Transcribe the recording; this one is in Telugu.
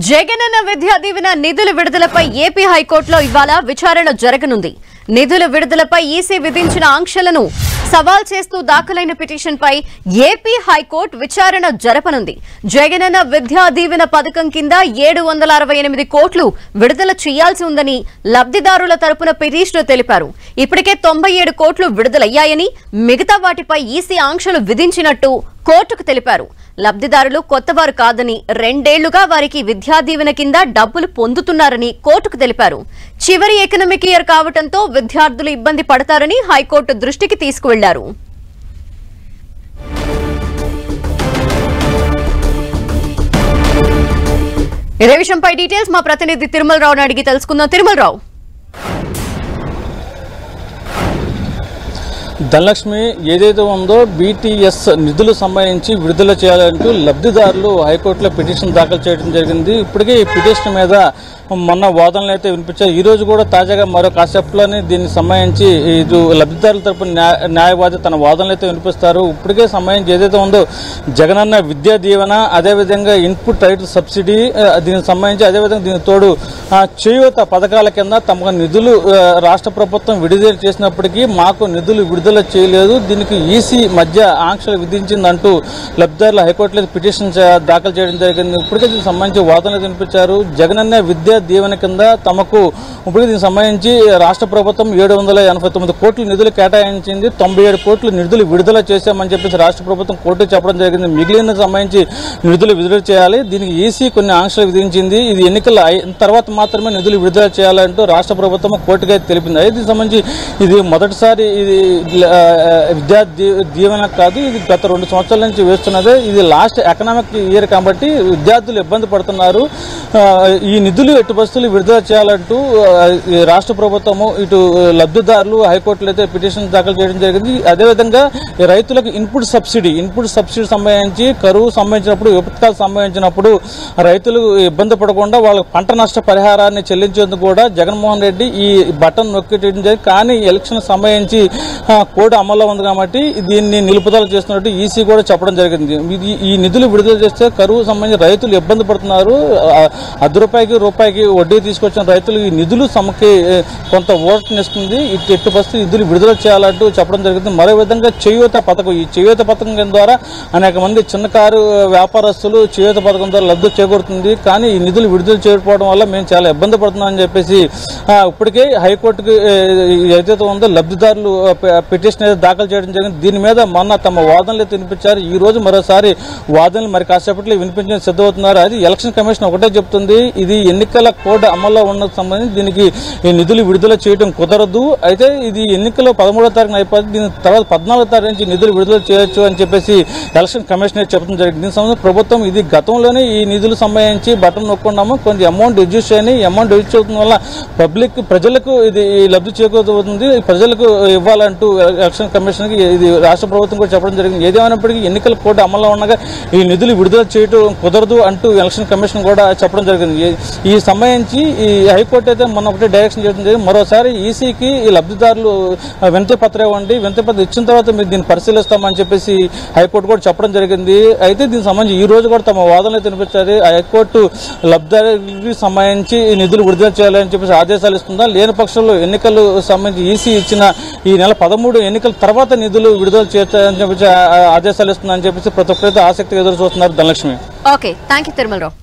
జగనన్న విద్యా దీవెన నిధుల విడుదలపై ఏపీ హైకోర్టులో ఇవాళ విచారణ జరగనుంది. నిధుల విడుదలపై ఈసీ విధించిన ఆంక్షలను సవాల్ చేస్తూ దాఖలైన పిటిషన్పై ఏపీ హైకోర్టు విచారణ జరపనుంది. జగనన్న విద్యా దీవెన పథకం కింద 768 కోట్లు విడుదల చేయాల్సి ఉందని లబ్ధిదారుల తరపున పిటిషనర్ తెలిపారు. ఇప్పటికే 97 కోట్లు విడుదలయ్యాయని, మిగతా వాటిపై ఈసీ ఆంక్షలు విధించినట్టు కోర్టుకు తెలిపారు. లబ్ధిదారులు కొత్తవారు కాదని, 2 ఏళ్లుగా వారికి విద్యా దీవెన కింద డబ్బులు పొందుతున్నారని కోర్టుకు తెలిపారు. చివరి ఎకనామిక్ ఇయర్ కావడంతో విద్యార్థులు ఇబ్బంది పడతారని హైకోర్టు దృష్టికి తీసుకువెళ్లారు. ఇదే విషయంపై డీటెయిల్స్ మా ప్రతినిధి తిరుమలరావుని అడిగి తెలుసుకుందాం. తిరుమలరావు, ధనలక్ష్మి, ఏదైతే ఉందో బీటీఎస్ నిధులు సంబంధించి విడుదల చేయాలంటూ లబ్ధిదారులు హైకోర్టులో పిటిషన్ దాఖలు చేయడం జరిగింది. ఇప్పటికే ఈ పిటిషన్ మీద మొన్న వాదనలు అయితే వినిపించారు. ఈ రోజు కూడా తాజాగా మరో కాసేపులోనే దీనికి సంబంధించి ఇటు లబ్ధిదారుల తరపున న్యాయవాది తన వాదనలు అయితే వినిపిస్తారు. ఇప్పటికే సంబంధించి ఏదైతే ఉందో జగనన్న విద్యా దీవెన, అదేవిధంగా ఇన్పుట్ రైతు సబ్సిడీ, దీనికి సంబంధించి అదేవిధంగా దీనికి తోడు చేయూత పథకాల కింద తమకు నిధులు రాష్ట్ర ప్రభుత్వం విడుదల చేసినప్పటికీ మాకు నిధులు విడుదల చేయలేదు, దీనికి ఈసీ మధ్య ఆంక్షలు విధించిందంటూ లబ్ధిదారులు హైకోర్టులో పిటిషన్ దాఖలు చేయడం జరిగింది. ఇప్పటికే దీనికి సంబంధించి వాదనలు వినిపించారు. జగనన్న విద్యా దీవెన కింద తమకు ఇప్పుడు దీనికి సంబంధించి రాష్ట్ర ప్రభుత్వం 789 కోట్ల నిధులు కేటాయించింది, 97 కోట్ల నిధులు విడుదల చేశామని చెప్పేసి రాష్ట్ర ప్రభుత్వం కోర్టుకు చెప్పడం జరిగింది. మిగిలిన సంబంధించి నిధులు విడుదల చేయాలి, దీనికి ఈసీ కొన్ని ఆంక్షలు విధించింది, ఇది ఎన్నికల తర్వాత మాత్రమే నిధులు విడుదల చేయాలంటూ రాష్ట్ర ప్రభుత్వం కోర్టుగా తెలిపింది. అయితే దీనికి సంబంధించి ఇది మొదటిసారి ఇది విద్యా దీవెన కాదు, ఇది గత 2 సంవత్సరాల నుంచి వేస్తున్నదే. ఇది లాస్ట్ ఎకనామిక్ ఇయర్ కాబట్టి విద్యార్థులు ఇబ్బంది పడుతున్నారు. ఈ నిధులు ఎట్టి పరిస్థితులు విడుదల చేయాలంటూ రాష్ట్ర ప్రభుత్వము ఇటు లబ్ధిదారులు హైకోర్టులో అయితే పిటిషన్ దాఖలు చేయడం జరిగింది. అదేవిధంగా రైతులకు ఇన్పుట్ సబ్సిడీ సంబంధించి కరువు సంబంధించినప్పుడు, విపత్కాలు సంబంధించినప్పుడు రైతులు ఇబ్బంది పడకుండా వాళ్ళకి పంట నష్ట పరిహారాన్ని చెల్లించేందుకు కూడా జగన్మోహన్ రెడ్డి ఈ బటన్ నొక్కేయడం జరిగింది. కానీ ఎలక్షన్ సంబంధించి కోడ్ అమల్లో ఉంది కాబట్టి దీన్ని నిలుపుదల చేస్తున్నట్టు ఈసీ కూడా చెప్పడం జరిగింది. ఈ నిధులు విడుదల చేస్తే కరువు సంబంధించి రైతులు ఇబ్బంది పడుతున్నారు. రూపాయికి వడ్డీ తీసుకొచ్చిన రైతులు ఈ నిధులు తమకి కొంత ఓటునిస్తుంది, ఎట్టి పరిస్థితి నిధులు విడుదల చేయాలంటూ చెప్పడం జరిగింది. మరో విధంగా చేయూత పథకం, ఈ చేయూత పథకం ద్వారా అనేక మంది చిన్నకారు వ్యాపారస్తులు చేయూత పథకం ద్వారా లబ్ధి చేకూరుతుంది. కానీ ఈ నిధులు విడుదల చేయకపోవడం వల్ల మేము చాలా ఇబ్బంది పడుతున్నామని చెప్పేసి ఇప్పటికే హైకోర్టుకు ఏదైతే ఉందో లబ్ధిదారులు పిటిషన్ అయితే దాఖలు చేయడం జరిగింది. దీని మీద మొన్న తమ వాదనలు అయితే వినిపించారు. ఈ రోజు మరోసారి వాదనలు మరి కాసేపట్లో వినిపించడానికి సిద్ధమవుతున్నారు. అది ఎలక్షన్ కమిషన్ ఒకటే చెప్తుంది, ఇది ఎన్నికల కోడ్ అమల్లో ఉన్నందుకు సంబంధించి దీనికి ఈ నిధులు విడుదల చేయడం కుదరదు. అయితే ఇది ఎన్నికల్లో 13వ తారీఖున అయిపోతుంది, దీని తర్వాత 14వ తారీఖు నుంచి నిధులు విడుదల చేయొచ్చు అని చెప్పేసి ఎలక్షన్ కమిషనర్ చెప్పడం జరిగింది. దీనికి సంబంధించి ప్రభుత్వం ఇది గతంలోనే ఈ నిధులు సంబంధించి బటన్ నొక్కున్నాము, కొంచెం అమౌంట్ రిడ్యూస్ చేయని, అమౌంట్ రిడ్యూస్ చేయడం వల్ల ప్రజలకు ఇది లబ్ధి చేకూరుతుంది, ప్రజలకు ఇవ్వాలంటూ ఎలక్షన్ కమిషన్ కి ఇది రాష్ట్ర ప్రభుత్వం కూడా చెప్పడం జరిగింది. ఏదేమైనప్పటికీ ఎన్నికల కోడ్ అమల్లో ఉండగా ఈ నిధులు విడుదల చేయడం కుదరదు అంటూ ఎలక్షన్ కమిషన్ కూడా చెప్పడం జరిగింది. ఈ సంబంధించి ఈ హైకోర్టు అయితే మొన్న ఒకటే డైరెక్షన్ చేయడం జరిగింది. మరోసారి ఈసీకి ఈ లబ్ధిదారులు వినతి పత్రం ఇవ్వండి, వినతి పత్రం ఇచ్చిన తర్వాత మీరు దీన్ని పరిశీలిస్తామని చెప్పేసి హైకోర్టు కూడా చెప్పడం జరిగింది. అయితే దీనికి సంబంధించి ఈ రోజు కూడా తమ వాదనలు వినిపించారు. హైకోర్టు లబ్ధిదారులకు సంబంధించి నిధులు విడుదల చేయాలని చెప్పేసి ఆదేశాలు ఇస్తుందా, లేని పక్షంలో ఎన్నికలు సంబంధించి ఈసీ ఇచ్చిన ఈ నెల 13 ఎన్నికల తర్వాత నిధులు విడుదల చేయాలని చెప్పేసి ఆదేశాలు ఇస్తుందని చెప్పేసి ప్రతి ఒక్కరైతే ఆసక్తిగా ఎదురు చూస్తున్నారు. ధనలక్ష్మి. Okay, thank you Tirumalarao.